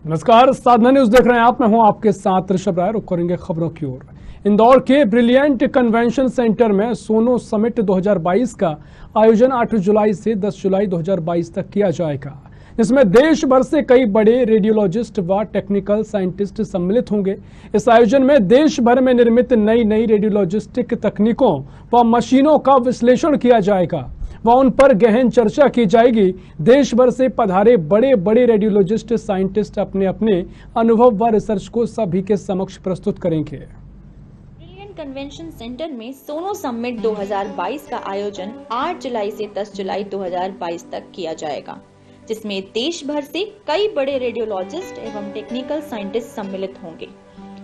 नमस्कार, साधना न्यूज देख रहे हैं आप। मैं हूं आपके साथ ऋषभ राय। रुक करेंगे खबरों की ओर। इंदौर के ब्रिलियंट कन्वेंशन सेंटर में सोनो समिट 2022 का आयोजन 8 जुलाई से 10 जुलाई 2022 तक किया जाएगा, जिसमें देश भर से कई बड़े रेडियोलॉजिस्ट व टेक्निकल साइंटिस्ट सम्मिलित होंगे। इस आयोजन में देश भर में निर्मित नई नई रेडियोलॉजिस्टिक तकनीकों व मशीनों का विश्लेषण किया जाएगा व उन पर गहन चर्चा की जाएगी। देश भर से पधारे बड़े बड़े रेडियोलॉजिस्ट साइंटिस्ट अपने अपने अनुभव व रिसर्च को सभी के समक्ष प्रस्तुत करेंगे। ब्रिलियंट कन्वेंशन सेंटर में सोनो समिट 2022 का आयोजन 8 जुलाई से 10 जुलाई 2022 तक किया जाएगा, जिसमें देश भर से कई बड़े रेडियोलॉजिस्ट एवं टेक्निकल साइंटिस्ट सम्मिलित होंगे।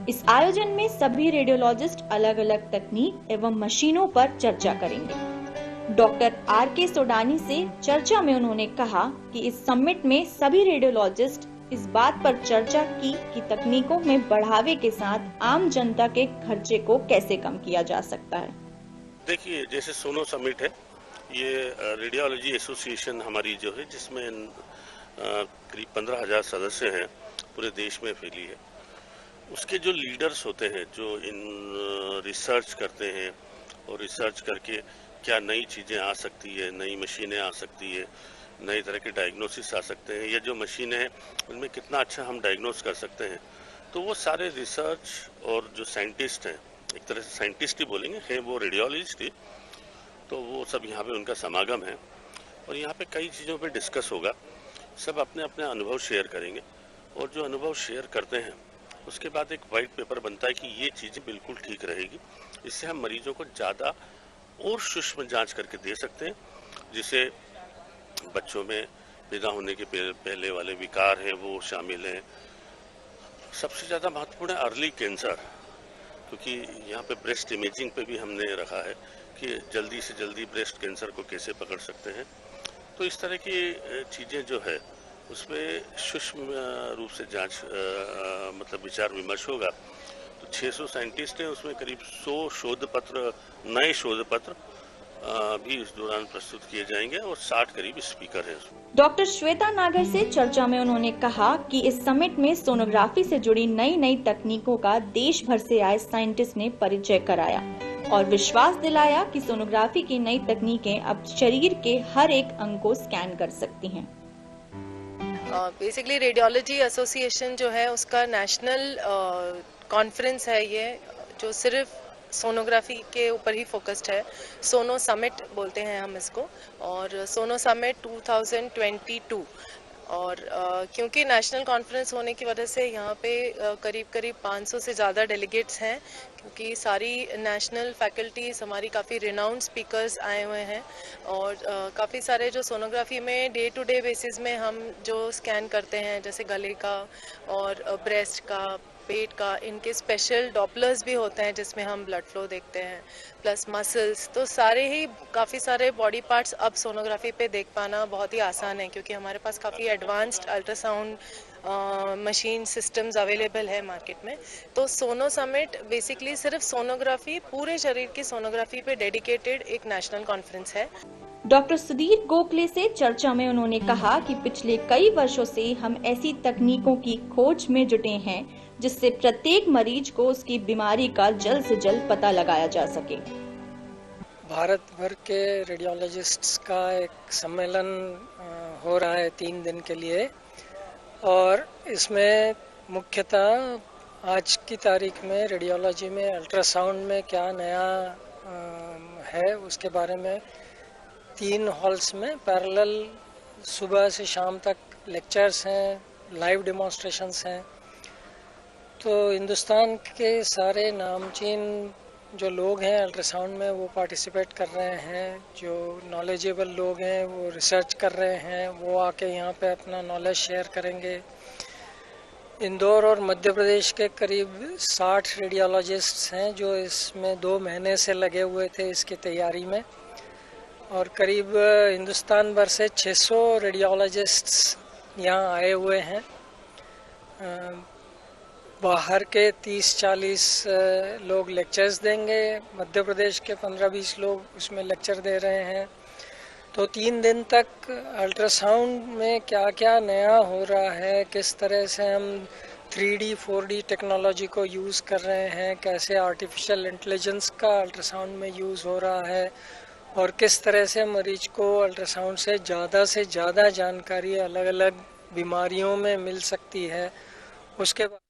इस आयोजन में सभी रेडियोलॉजिस्ट अलग अलग तकनीक एवं मशीनों पर चर्चा करेंगे। Doctor R K. सोडानी से चर्चा में उन्होंने कहा कि इस समिट में सभी रेडियोलॉजिस्ट इस बात पर चर्चा की कि तकनीकों में बढ़ावे के साथ आम जनता के खर्चे को कैसे कम किया जा सकता है। देखिए, जैसे सोनो समिट है, ये रेडियोलॉजी एसोसिएशन हमारी जो है, जिसमें करीब 15,000 सदस्य हैं, पूरे देश में फैली है। उसके जो लीडर्स होते हैं, जो इन रिसर्च करते हैं और रिसर्च करके क्या नई चीज़ें आ सकती है, नई मशीनें आ सकती है, नई तरह के डायग्नोसिस आ सकते हैं, या जो मशीनें हैं उनमें कितना अच्छा हम डायग्नोस कर सकते हैं। तो वो सारे रिसर्च और जो साइंटिस्ट हैं, एक तरह से साइंटिस्ट ही बोलेंगे, है वो रेडियोलॉजिस्ट ही, तो वो सब यहाँ पे उनका समागम है और यहाँ पे कई चीज़ों पे डिस्कस होगा। सब अपने अपने अनुभव शेयर करेंगे और जो अनुभव शेयर करते हैं उसके बाद एक वाइट पेपर बनता है कि ये चीज़ें बिल्कुल ठीक रहेगी। इससे हम मरीजों को ज़्यादा और सूक्ष्म जांच करके दे सकते हैं, जिसे बच्चों में पैदा होने के पहले वाले विकार हैं वो शामिल हैं। सबसे ज़्यादा महत्वपूर्ण है अर्ली कैंसर, क्योंकि यहाँ पे ब्रेस्ट इमेजिंग पे भी हमने रखा है कि जल्दी से जल्दी ब्रेस्ट कैंसर को कैसे पकड़ सकते हैं। तो इस तरह की चीज़ें जो है उसमें सूक्ष्म रूप से जांच मतलब विचार विमर्श होगा। तो 600 साइंटिस्ट हैं, उसमें करीब 100 शोध पत्र, नए शोध पत्र भी इस दौरान प्रस्तुत किए जाएंगे और 60 करीब स्पीकर हैं। डॉक्टर श्वेता नागर से चर्चा में उन्होंने कहा कि इस समिट में सोनोग्राफी से जुड़ी नई नई तकनीकों का देश भर से आए साइंटिस्ट ने परिचय कराया और विश्वास दिलाया कि सोनोग्राफी की नई तकनीकें अब शरीर के हर एक अंग को स्कैन कर सकती हैं। बेसिकली रेडियोलॉजी एसोसिएशन जो है उसका नेशनल कॉन्फ्रेंस है ये, जो सिर्फ सोनोग्राफी के ऊपर ही फोकस्ड है। सोनो समिट बोलते हैं हम इसको, और सोनो समिट 2022। और क्योंकि नेशनल कॉन्फ्रेंस होने की वजह से यहाँ पे करीब करीब 500 से ज़्यादा डेलीगेट्स हैं, क्योंकि सारी नेशनल फैकल्टीज़ हमारी काफ़ी रिनाउंड स्पीकर्स आए हुए हैं। और काफ़ी सारे जो सोनोग्राफी में डे टू डे बेसिस में हम जो स्कैन करते हैं, जैसे गले का और ब्रेस्ट का, पेट का, इनके स्पेशल डॉपलर्स भी होते हैं जिसमें हम ब्लड फ्लो देखते हैं, प्लस मसल्स। तो सारे ही काफ़ी सारे बॉडी पार्ट्स अब सोनोग्राफी पे देख पाना बहुत ही आसान है, क्योंकि हमारे पास काफ़ी advanced ultrasound machine systems available है मार्केट में। तो सोनो समिट बेसिकली सिर्फ सोनोग्राफी, पूरे शरीर की सोनोग्राफी पे डेडिकेटेड एक नेशनल कॉन्फ्रेंस है। डॉक्टर सुधीर गोखले से चर्चा में उन्होंने कहा कि पिछले कई वर्षों से हम ऐसी तकनीकों की खोज में जुटे हैं जिससे प्रत्येक मरीज को उसकी बीमारी का जल्द से जल्द पता लगाया जा सके। भारत भर के रेडियोलॉजिस्ट्स का एक सम्मेलन हो रहा है 3 दिन के लिए, और इसमें मुख्यतः आज की तारीख में रेडियोलॉजी में अल्ट्रासाउंड में क्या नया है उसके बारे में 3 हॉल्स में पैरेलल सुबह से शाम तक लेक्चर्स हैं, लाइव डेमोन्स्ट्रेशंस हैं। तो हिंदुस्तान के सारे नामचीन जो लोग हैं अल्ट्रासाउंड में वो पार्टिसिपेट कर रहे हैं। जो नॉलेजेबल लोग हैं वो रिसर्च कर रहे हैं, वो आके यहाँ पे अपना नॉलेज शेयर करेंगे। इंदौर और मध्य प्रदेश के करीब 60 रेडियोलॉजिस्ट्स हैं जो इसमें 2 महीने से लगे हुए थे इसकी तैयारी में, और करीब हिंदुस्तान भर से 600 रेडियोलॉजिस्ट्स यहाँ आए हुए हैं। बाहर के 30-40 लोग लेक्चर्स देंगे, मध्य प्रदेश के 15-20 लोग उसमें लेक्चर दे रहे हैं। तो 3 दिन तक अल्ट्रासाउंड में क्या क्या नया हो रहा है, किस तरह से हम 3D 4D टेक्नोलॉजी को यूज़ कर रहे हैं, कैसे आर्टिफिशियल इंटेलिजेंस का अल्ट्रासाउंड में यूज़ हो रहा है और किस तरह से मरीज को अल्ट्रासाउंड से ज़्यादा जानकारी अलग अलग बीमारियों में मिल सकती है, उसके बाद